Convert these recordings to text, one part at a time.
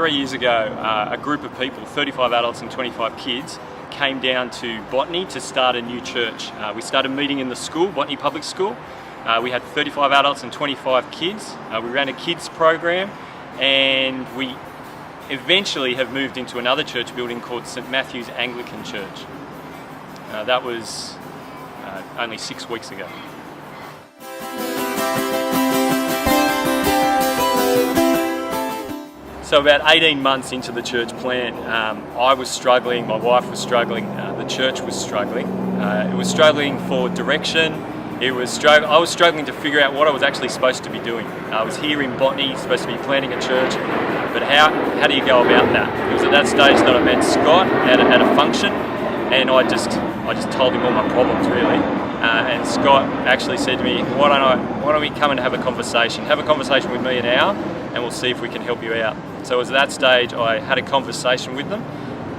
3 years ago, a group of people, 35 adults and 25 kids, came down to Botany to start a new church. We started meeting in the school, Botany Public School. We had 35 adults and 25 kids. We ran a kids program, and we eventually have moved into another church building called St Matthews Anglican Church. That was only 6 weeks ago. So about 18 months into the church plan, I was struggling, my wife was struggling, the church was struggling. It was struggling for direction. I was struggling to figure out what I was actually supposed to be doing. I was here in Botany, supposed to be planting a church, but how do you go about that? It was at that stage that I met Scott at a function, and I just told him all my problems really. And Scott actually said to me, why don't we come and have a conversation? Have a conversation with me an hour, and we'll see if we can help you out. So it was at that stage I had a conversation with them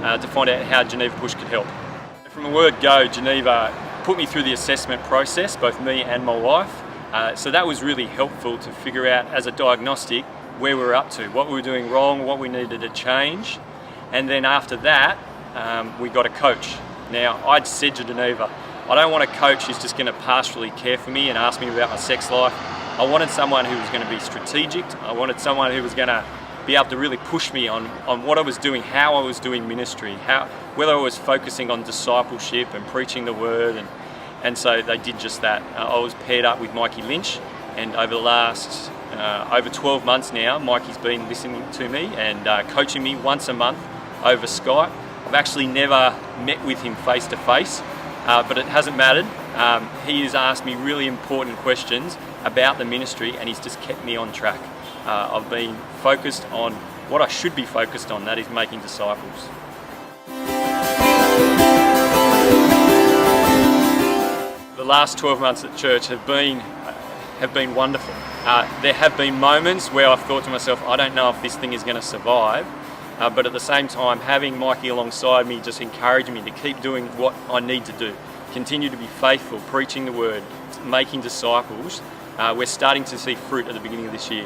to find out how Geneva Bush could help. From the word go, Geneva put me through the assessment process, both me and my wife. So that was really helpful to figure out as a diagnostic where we were up to, what we were doing wrong, what we needed to change. And then after that, we got a coach. Now, I'd said to Geneva, I don't want a coach who's just going to pastorally care for me and ask me about my sex life. I wanted someone who was going to be strategic. I wanted someone who was going to be able to really push me on what I was doing, how I was doing ministry, whether I was focusing on discipleship and preaching the word, and so they did just that. I was paired up with Mikey Lynch, and over the last over 12 months now, Mikey's been listening to me and coaching me once a month over Skype. I've actually never met with him face to face, but it hasn't mattered. He has asked me really important questions about the ministry, and he's just kept me on track. I've been focused on what I should be focused on, that is making disciples. The last 12 months at church have been wonderful. There have been moments where I've thought to myself, I don't know if this thing is going to survive, but at the same time, having Mikey alongside me just encouraging me to keep doing what I need to do, continue to be faithful, preaching the word, making disciples. We're starting to see fruit at the beginning of this year.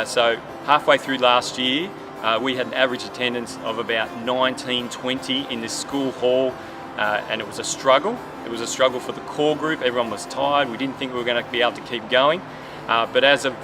So halfway through last year, we had an average attendance of about 19-20 in this school hall, and it was a struggle. It was a struggle for the core group. Everyone was tired. We didn't think we were going to be able to keep going. But as of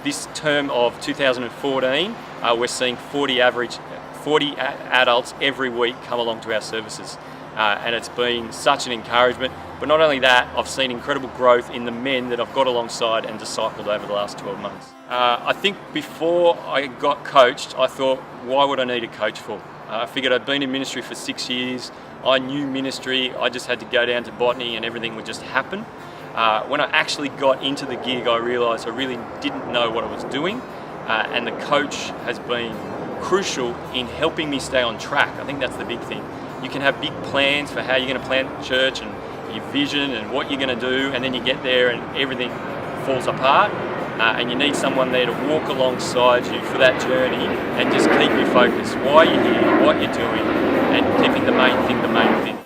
this term of 2014, we're seeing 40 adults every week come along to our services. And it's been such an encouragement. But not only that, I've seen incredible growth in the men that I've got alongside and discipled over the last 12 months. I think before I got coached, I thought, why would I need a coach for? I figured I'd been in ministry for 6 years. I knew ministry. I just had to go down to Botany and everything would just happen. When I actually got into the gig, I realised I really didn't know what I was doing. And the coach has been crucial in helping me stay on track. I think that's the big thing. You can have big plans for how you're going to plant church and your vision and what you're going to do, and then you get there and everything falls apart, and you need someone there to walk alongside you for that journey and just keep you focused. Why you're here, what you're doing, and keeping the main thing the main thing.